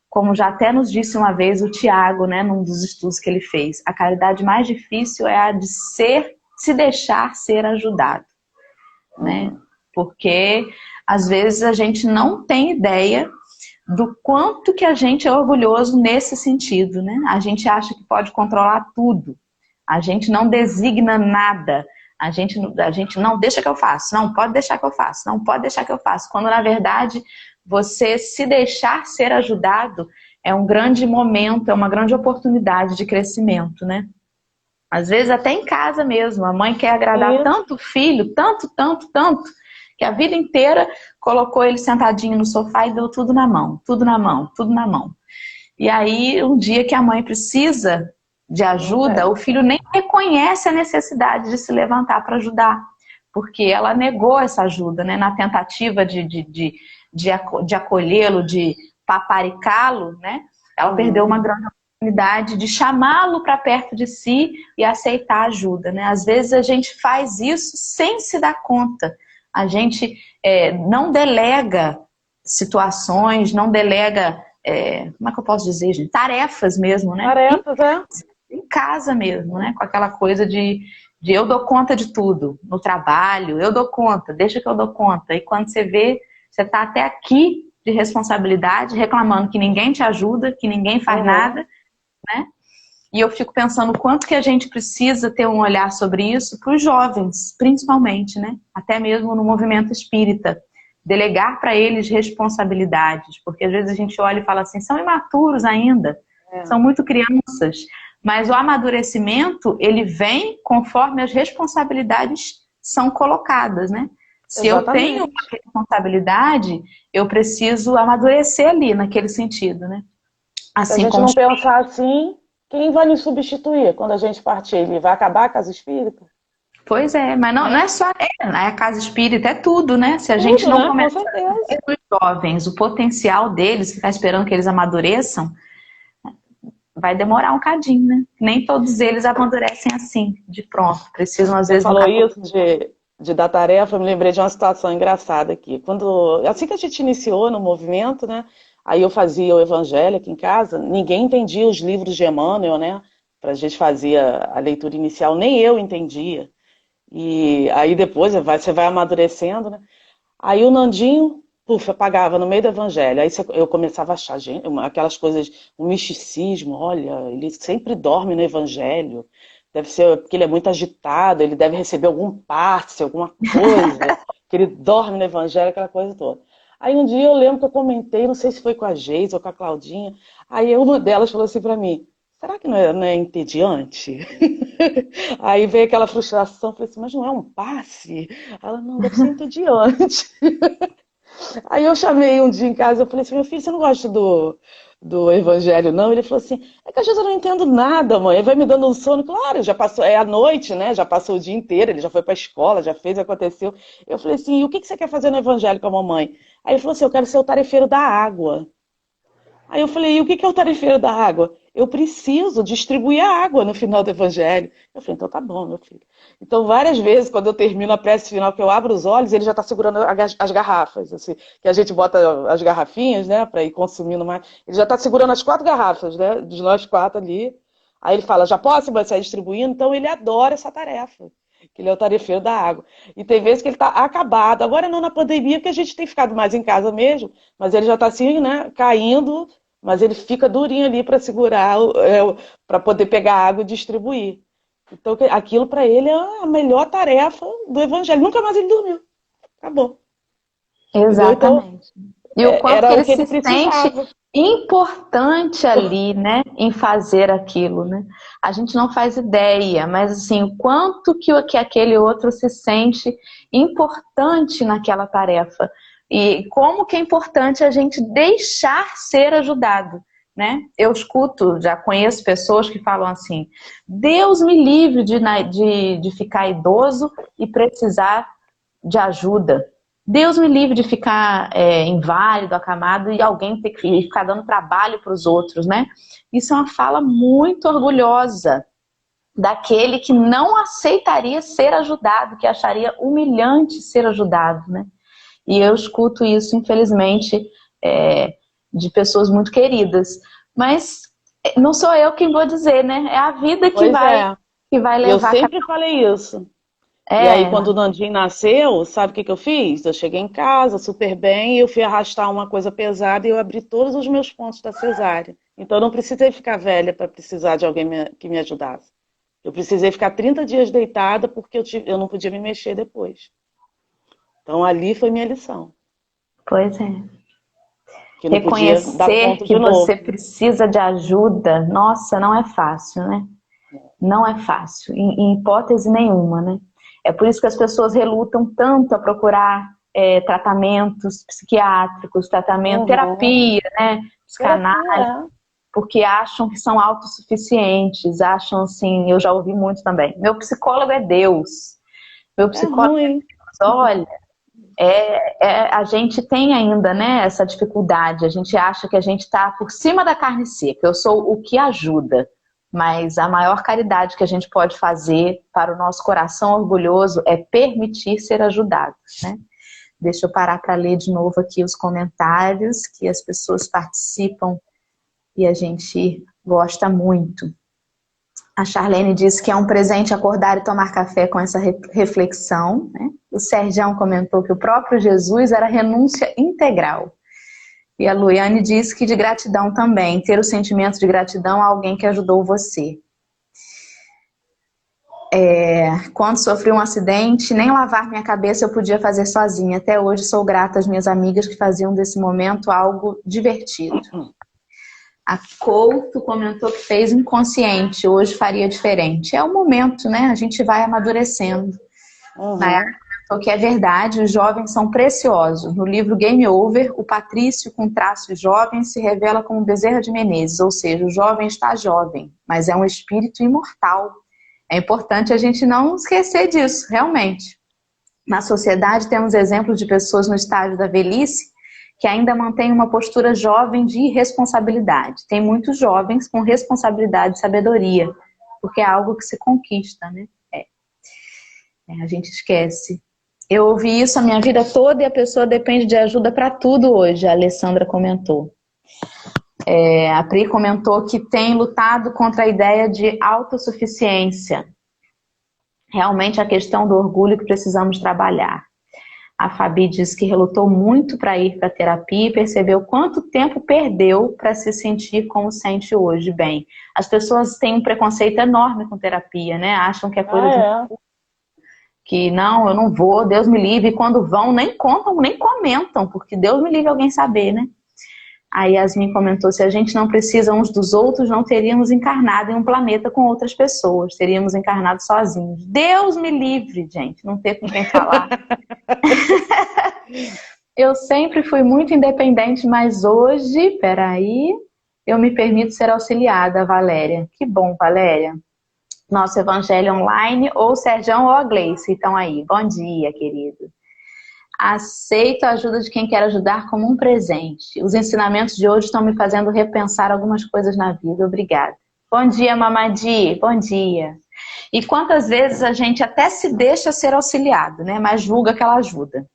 A: como já até nos disse uma vez o Tiago, né, num dos estudos que ele fez, a caridade mais difícil é a de se deixar ser ajudado, né? Porque às vezes a gente não tem ideia do quanto que a gente é orgulhoso nesse sentido, né? A gente acha que pode controlar tudo, a gente não designa nada, a gente não deixa que eu faço, não pode deixar que eu faço, não pode deixar que eu faço, quando na verdade você se deixar ser ajudado é um grande momento, é uma grande oportunidade de crescimento, né? Às vezes até em casa mesmo, a mãe quer agradar tanto o filho, tanto, que a vida inteira colocou ele sentadinho no sofá e deu tudo na mão, tudo na mão, tudo na mão. E aí, um dia que a mãe precisa de ajuda, o filho nem reconhece a necessidade de se levantar para ajudar, porque ela negou essa ajuda, né? Na tentativa de acolhê-lo, de paparicá-lo, né? Ela perdeu uma grande oportunidade de chamá-lo para perto de si e aceitar ajuda, né? Às vezes a gente faz isso sem se dar conta. A gente não delega situações, não delega, como é que eu posso dizer, gente? Tarefas mesmo, né?
B: Tarefas,
A: em casa mesmo, né? Com aquela coisa de eu dou conta de tudo. No trabalho, eu dou conta, deixa que eu dou conta. E quando você vê, você está até aqui de responsabilidade, reclamando que ninguém te ajuda, que ninguém faz nada, né? E eu fico pensando o quanto que a gente precisa ter um olhar sobre isso para os jovens, principalmente, né? Até mesmo no movimento espírita. Delegar para eles responsabilidades, porque às vezes a gente olha e fala assim, são imaturos ainda, são muito crianças, mas o amadurecimento, ele vem conforme as responsabilidades são colocadas, né? Se eu tenho uma responsabilidade, eu preciso amadurecer ali, naquele sentido, né?
B: Assim, se a gente não pensar assim, quem vai nos substituir quando a gente partir? Ele vai acabar a casa espírita?
A: Pois é, mas não é só a casa espírita, é tudo, né? Se a gente não começar a ver os jovens, o potencial deles, ficar esperando que eles amadureçam, vai demorar um cadinho, né? Nem todos eles amadurecem assim, de pronto. Precisam, às vezes...
B: Você falou isso de dar tarefa, eu me lembrei de uma situação engraçada aqui. Assim que a gente iniciou no movimento, né? Aí eu fazia o evangelho aqui em casa, ninguém entendia os livros de Emmanuel, né? Pra gente fazer a leitura inicial, nem eu entendia. E aí depois você vai amadurecendo, né? Aí o Nandinho, apagava no meio do evangelho. Aí eu começava a achar, gente, aquelas coisas, um misticismo, olha, ele sempre dorme no evangelho. Deve ser porque ele é muito agitado, ele deve receber algum passe, alguma coisa, que ele dorme no evangelho, aquela coisa toda. Aí um dia eu lembro que eu comentei, não sei se foi com a Geise ou com a Claudinha, aí uma delas falou assim pra mim, será que não é entediante? Aí veio aquela frustração, falei assim, mas não é um passe? Ela, não, deve ser entediante. Aí eu chamei um dia em casa, eu falei assim, meu filho, você não gosta do evangelho, não? Ele falou assim, é que às vezes eu não entendo nada, mãe. Ele vai me dando um sono, claro, já passou, é à noite, né? Já passou o dia inteiro, ele já foi pra escola, já fez, aconteceu. Eu falei assim, e o que você quer fazer no evangelho com a mamãe? Aí ele falou assim, eu quero ser o tarefeiro da água. Aí eu falei, e o que é o tarefeiro da água? Eu preciso distribuir a água no final do evangelho. Eu falei, então tá bom, meu filho. Então, várias vezes, quando eu termino a prece final, que eu abro os olhos, ele já está segurando as garrafas, assim, que a gente bota as garrafinhas, né, para ir consumindo mais. Ele já está segurando as 4 garrafas, né, de nós 4 ali. Aí ele fala, já posso sair distribuindo? Então, ele adora essa tarefa, que ele é o tarefeiro da água. E tem vezes que ele está acabado. Agora não na pandemia, porque a gente tem ficado mais em casa mesmo, mas ele já está assim, né, caindo, mas ele fica durinho ali para segurar, para poder pegar água e distribuir. Então, aquilo para ele é a melhor tarefa do evangelho. Nunca mais ele dormiu. Acabou.
A: Exatamente.
B: Então,
A: e o quanto
B: era
A: que ele
B: o que ele
A: se
B: precisava.
A: sente importante ali, né, em fazer aquilo, né? A gente não faz ideia, mas assim, o quanto que aquele outro se sente importante naquela tarefa. E como que é importante a gente deixar ser ajudado, né? Eu escuto, já conheço pessoas que falam assim, Deus me livre de ficar idoso e precisar de ajuda. Deus me livre de ficar inválido, acamado e alguém ter que ficar dando trabalho para os outros, né? Isso é uma fala muito orgulhosa daquele que não aceitaria ser ajudado, que acharia humilhante ser ajudado, né? E eu escuto isso, infelizmente, de pessoas muito queridas. Mas não sou eu quem vou dizer, né? É a vida
B: Pois é.
A: que vai
B: Eu
A: levar...
B: sempre falei isso. E aí,
A: É,
B: quando o Nandinho nasceu, sabe o que que eu fiz? Eu cheguei em casa super bem e eu fui arrastar uma coisa pesada e eu abri todos os meus pontos da cesárea. Então, eu não precisei ficar velha para precisar de alguém que me ajudasse. Eu precisei ficar 30 dias deitada porque eu não podia me mexer depois. Então, ali foi minha lição.
A: pois é.
B: Que não podia dar
A: Reconhecer
B: ponto
A: que
B: de
A: você
B: novo.
A: precisa de ajuda, nossa, não é fácil, né? Não é fácil, em hipótese nenhuma, né? É por isso que as pessoas relutam tanto a procurar tratamentos psiquiátricos, tratamento,
B: Uhum.
A: terapia, né?
B: Terapia,
A: Psicanálise, porque acham que são autossuficientes, acham assim, eu já ouvi muito também, meu psicólogo é Deus, meu
B: é
A: psicólogo é
B: ruim.
A: Deus, olha, a gente tem ainda, né, essa dificuldade, a gente acha que a gente está por cima da carne seca, eu sou o que ajuda, mas a maior caridade que a gente pode fazer para o nosso coração orgulhoso é permitir ser ajudado, né? Deixa eu parar para ler de novo aqui os comentários que as pessoas participam e a gente gosta muito. A Charlene disse que é um presente acordar e tomar café com essa reflexão, né? O Sergião comentou que o próprio Jesus era renúncia integral. E a Luiane disse que de gratidão também, ter o sentimento de gratidão a alguém que ajudou você. Quando sofri um acidente, nem lavar minha cabeça eu podia fazer sozinha. Até hoje sou grata às minhas amigas que faziam desse momento algo divertido. A Couto comentou que fez inconsciente, hoje faria diferente. É o momento, né? A gente vai amadurecendo. Nayara comentou que é verdade, os jovens são preciosos. No livro Game Over, o Patrício com traços jovens se revela como Bezerra de Menezes, ou seja, o jovem está jovem, mas é um espírito imortal. É importante a gente não esquecer disso, realmente. Na sociedade temos exemplos de pessoas no estágio da velhice que ainda mantêm uma postura jovem de irresponsabilidade. Tem muitos jovens com responsabilidade e sabedoria, porque é algo que se conquista, né? A gente esquece. Eu ouvi isso a minha vida toda e a pessoa depende de ajuda para tudo hoje, a Alessandra comentou. A Pri comentou que tem lutado contra a ideia de autossuficiência. Realmente a questão do orgulho que precisamos trabalhar. A Fabi diz que relutou muito para ir para a terapia e percebeu quanto tempo perdeu para se sentir como sente hoje. Bem, as pessoas têm um preconceito enorme com terapia, né? Acham que é coisa de... que não, eu não vou, Deus me livre. E quando vão, nem contam, nem comentam, porque Deus me livre alguém saber, né? A Yasmin comentou, se a gente não precisa uns dos outros, não teríamos encarnado em um planeta com outras pessoas, teríamos encarnado sozinhos. Deus me livre, gente, não ter com quem falar. Eu sempre fui muito independente, mas hoje, peraí, eu me permito ser auxiliada, Valéria. Que bom, Valéria. Nosso Evangelho Online, ou Sergião ou a Gleice, então aí. Bom dia, querido. Aceito a ajuda de quem quer ajudar como um presente. Os ensinamentos de hoje estão me fazendo repensar algumas coisas na vida. Obrigada. Bom dia, Mamadi. Bom dia. E quantas vezes a gente até se deixa ser auxiliado, né? Mas julga que ela ajuda.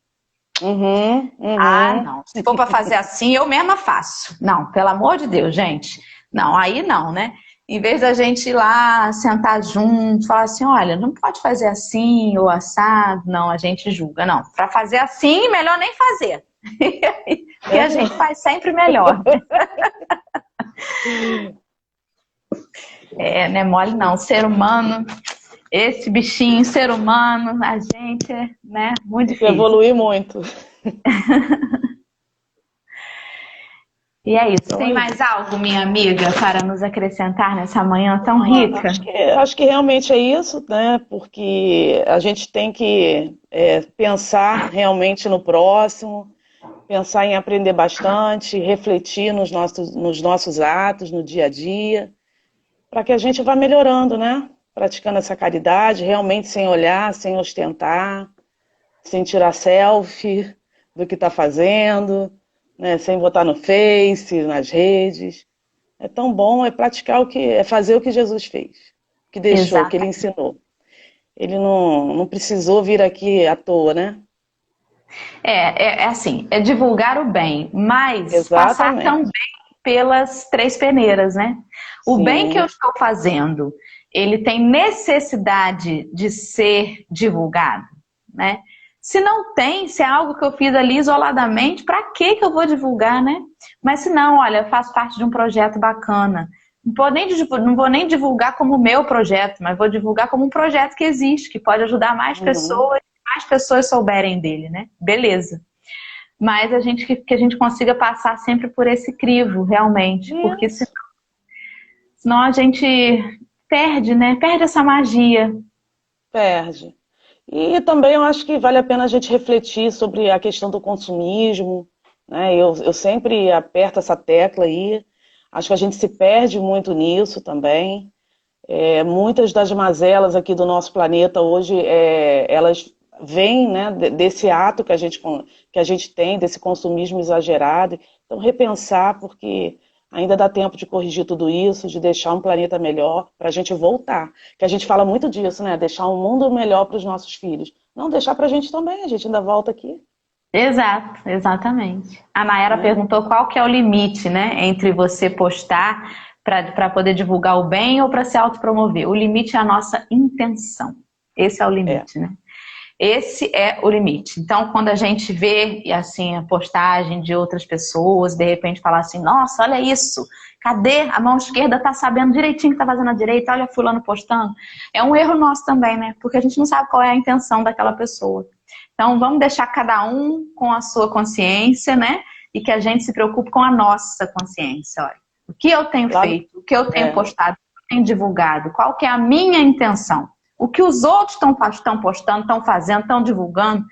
A: Ah, não. Se for para fazer assim, eu mesma faço. Não, pelo amor de Deus, gente. Não, aí não, né? Em vez da gente ir lá, sentar junto, falar assim, olha, não pode fazer assim ou assado. Não, a gente julga. Não, para fazer assim, melhor nem fazer. E a gente faz sempre melhor. Não é mole não. Ser humano, esse bichinho, ser humano, a gente é, né, muito difícil.
B: Evoluir muito.
A: E é isso. Então, tem mais algo, minha amiga, para nos acrescentar nessa manhã tão rica?
B: Acho que realmente é isso, né? Porque a gente tem que pensar realmente no próximo, pensar em aprender bastante, refletir nos nossos atos, no dia a dia, para que a gente vá melhorando, né? Praticando essa caridade, realmente sem olhar, sem ostentar, sem tirar selfie do que está fazendo, né, sem botar no Face, nas redes. É tão bom, praticar fazer o que Jesus fez, que deixou, Exato. Que ele ensinou. Ele não precisou vir aqui à toa, né?
A: É assim, é divulgar o bem, mas passar
B: Exatamente.
A: também pelas três peneiras, né? O bem que eu
B: Sim.
A: estou fazendo, ele tem necessidade de ser divulgado, né? Se não tem, se é algo que eu fiz ali isoladamente, para que eu vou divulgar, né? Mas se não, olha, eu faço parte de um projeto bacana. Não vou nem divulgar como meu projeto, mas vou divulgar como um projeto que existe, que pode ajudar
B: Uhum.
A: mais pessoas souberem dele, né? Beleza. Mas que a gente consiga passar sempre por esse crivo, realmente, porque
B: Isso.
A: senão a gente perde, né? Perde essa magia.
B: Perde. E também eu acho que vale a pena a gente refletir sobre a questão do consumismo, né? Eu sempre aperto essa tecla aí. Acho que a gente se perde muito nisso também. Muitas das mazelas aqui do nosso planeta hoje, elas vêm, né, desse ato que a gente tem, desse consumismo exagerado. Então, repensar, porque ainda dá tempo de corrigir tudo isso, de deixar um planeta melhor para a gente voltar. Que a gente fala muito disso, né? Deixar um mundo melhor para os nossos filhos. Não, deixar para a gente também, a gente ainda volta aqui,
A: Exato, exatamente. A Nayara
B: né?
A: perguntou qual que é o limite, né, entre você postar para poder divulgar o bem ou para se autopromover. O limite é a nossa intenção. Esse é o
B: É,
A: limite, né? Esse é o limite. Então, quando a gente vê assim a postagem de outras pessoas, de repente falar assim, nossa, olha isso, cadê? A mão esquerda tá sabendo direitinho que tá fazendo a direita, olha fulano postando. É um erro nosso também, né? Porque a gente não sabe qual é a intenção daquela pessoa. Então, vamos deixar cada um com a sua consciência, né? E que a gente se preocupe com a nossa consciência. Olha, o que eu tenho
B: lá no,
A: feito, o que eu tenho
B: é,
A: postado, o que eu tenho divulgado, qual que é a minha intenção? O que os outros estão postando, estão fazendo, estão divulgando,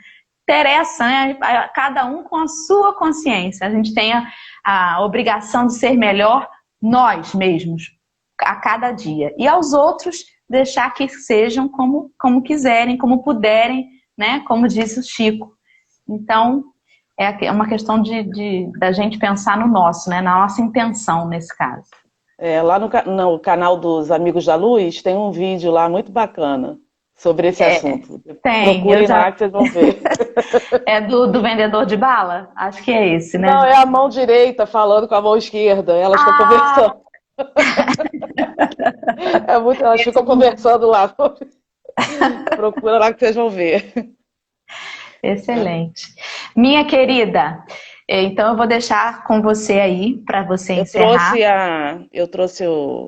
A: interessa, né? Cada um com a sua consciência. A gente tem a obrigação de ser melhor nós mesmos, a cada dia. E aos outros, deixar que sejam como quiserem, como puderem, né? Como disse o Chico. Então, é uma questão da gente pensar no nosso, né? Na nossa intenção, nesse caso.
B: lá no canal dos Amigos da Luz tem um vídeo lá muito bacana sobre esse
A: É,
B: assunto.
A: tem, eu
B: Procurem
A: já.
B: lá que vocês vão ver.
A: É do vendedor de bala? Acho que é esse,
B: Não,
A: né?
B: é a mão direita falando com a mão esquerda. Elas estão
A: Ah,
B: conversando. Elas ficam conversando lá. Procura lá que vocês vão ver.
A: excelente. Minha querida, então eu vou deixar com você aí para você
B: Eu
A: encerrar.
B: trouxe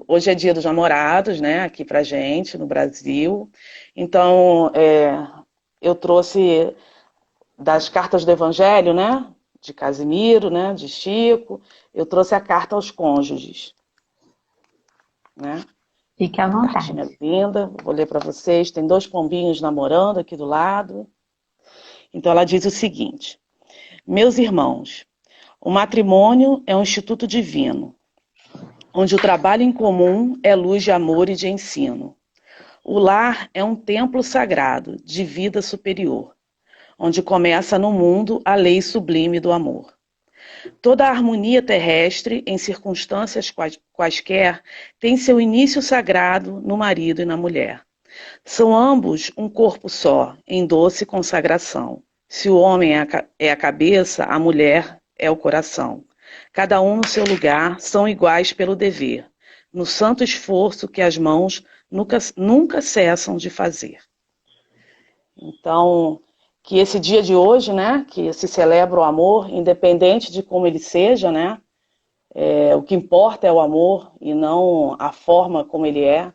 B: hoje é Dia dos Namorados, né, aqui pra gente no Brasil. Então, eu trouxe das cartas do Evangelho, né, de Casimiro, né, de Chico. Eu trouxe a carta aos cônjuges, né?
A: Fique à
B: Cartinha
A: vontade.
B: linda, vou ler para vocês. Tem dois pombinhos namorando aqui do lado. Então ela diz o seguinte: meus irmãos, o matrimônio é um instituto divino, onde o trabalho em comum é luz de amor e de ensino. O lar é um templo sagrado de vida superior, onde começa no mundo a lei sublime do amor. Toda a harmonia terrestre, em circunstâncias quaisquer, tem seu início sagrado no marido e na mulher. São ambos um corpo só, em doce consagração. Se o homem é a cabeça, a mulher é o coração. Cada um no seu lugar, são iguais pelo dever, no santo esforço que as mãos nunca cessam de fazer. Então, que esse dia de hoje, né, que se celebra o amor, independente de como ele seja, né, o que importa é o amor e não a forma como ele é,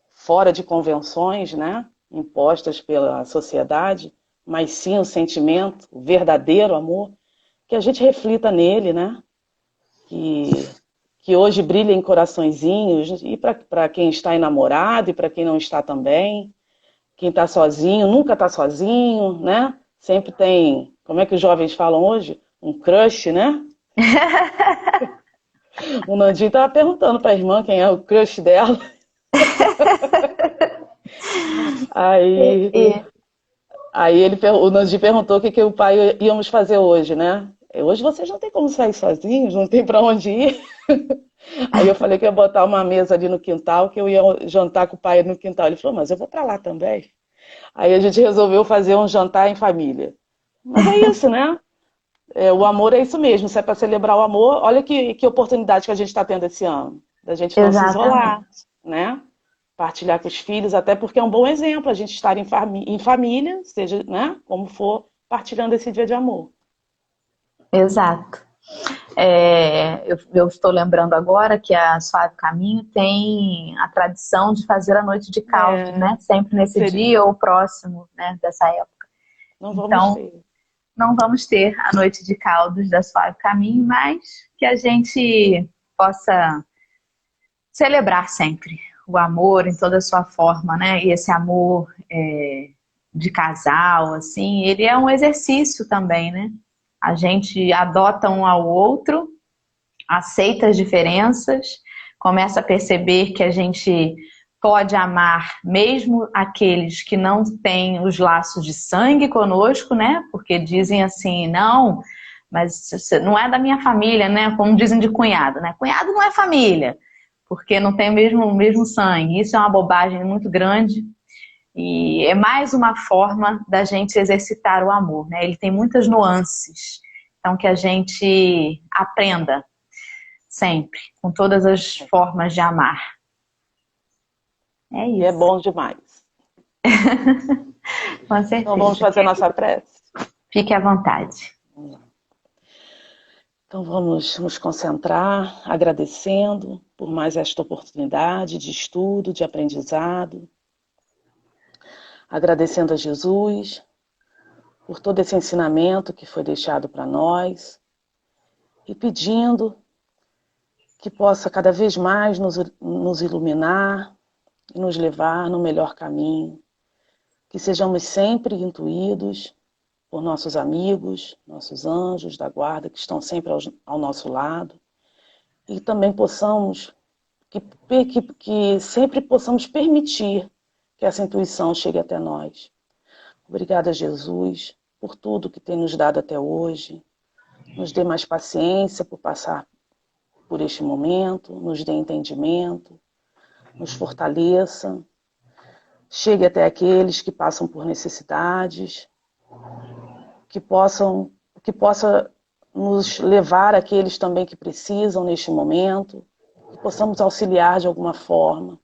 B: fora de convenções, né, impostas pela sociedade, mas sim o sentimento, o verdadeiro amor, que a gente reflita nele, né, que, que hoje brilha em coraçõezinhos, e para quem está enamorado e para quem não está também, quem está sozinho, nunca está sozinho, né, sempre tem, como é que os jovens falam hoje? Um crush, né? O Nandinho estava perguntando para a irmã quem é o crush dela. Aí
A: E,
B: o Nandi perguntou o que o pai íamos fazer hoje, né? Hoje vocês não tem como sair sozinhos, não tem para onde ir. Aí eu falei que ia botar uma mesa ali no quintal, que eu ia jantar com o pai no quintal. Ele falou, mas eu vou para lá também. Aí a gente resolveu fazer um jantar em família. Mas é isso, né? O amor é isso mesmo, se é para celebrar o amor, olha que oportunidade que a gente está tendo esse ano, da gente não se isolar,
A: Exatamente.
B: né? Partilhar com os filhos, até porque é um bom exemplo a gente estar em família, seja, né, como for, partilhando esse dia de amor.
A: Exato. Eu estou lembrando agora que a Suave Caminho tem a tradição de fazer a noite de caldos,
B: É,
A: né? Sempre nesse
B: seria,
A: dia ou próximo, né, dessa época.
B: não vamos
A: Então,
B: ter.
A: não vamos ter a noite de caldos da Suave Caminho, mas que a gente possa celebrar sempre o amor em toda a sua forma, né? E esse amor de casal, assim, ele é um exercício também, né? A gente adota um ao outro, aceita as diferenças, começa a perceber que a gente pode amar mesmo aqueles que não têm os laços de sangue conosco, né? Porque dizem assim, não, mas não é da minha família, né? Como dizem de cunhado, né? Cunhado não é família, porque não tem o mesmo sangue. Isso é uma bobagem muito grande e é mais uma forma da gente exercitar o amor, né? Ele tem muitas nuances, então que a gente aprenda sempre, com todas as formas de amar. É
B: E é
A: isso,
B: bom demais.
A: com
B: Então vamos
A: certeza.
B: fazer a nossa prece?
A: Fique à vontade.
B: Então vamos nos concentrar, agradecendo por mais esta oportunidade de estudo, de aprendizado, agradecendo a Jesus por todo esse ensinamento que foi deixado para nós e pedindo que possa cada vez mais nos iluminar e nos levar no melhor caminho, que sejamos sempre intuídos por nossos amigos, nossos anjos da guarda que estão sempre ao nosso lado e também possamos, que sempre possamos permitir que essa intuição chegue até nós. Obrigada, Jesus, por tudo que tem nos dado até hoje. Nos dê mais paciência por passar por este momento, nos dê entendimento, nos fortaleça, chegue até aqueles que passam por necessidades, que possa nos levar àqueles também que precisam neste momento, que possamos auxiliar de alguma forma,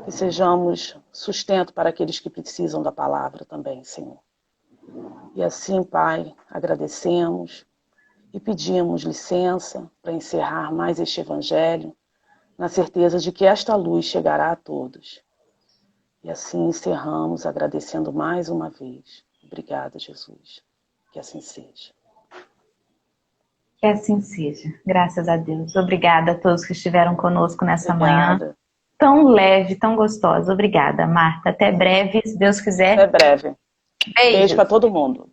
B: que sejamos sustento para aqueles que precisam da palavra também, Senhor. E assim, Pai, agradecemos e pedimos licença para encerrar mais este Evangelho, na certeza de que esta luz chegará a todos. E assim encerramos agradecendo mais uma vez. Obrigada, Jesus. Que assim seja.
A: Que assim seja. Graças a Deus. Obrigada a todos que estiveram conosco nessa manhã.
B: Obrigada.
A: Tão leve, tão gostosa. Obrigada, Marta. Até breve, se Deus
B: Até
A: quiser.
B: breve. Beijo
A: Beijos.
B: para todo mundo.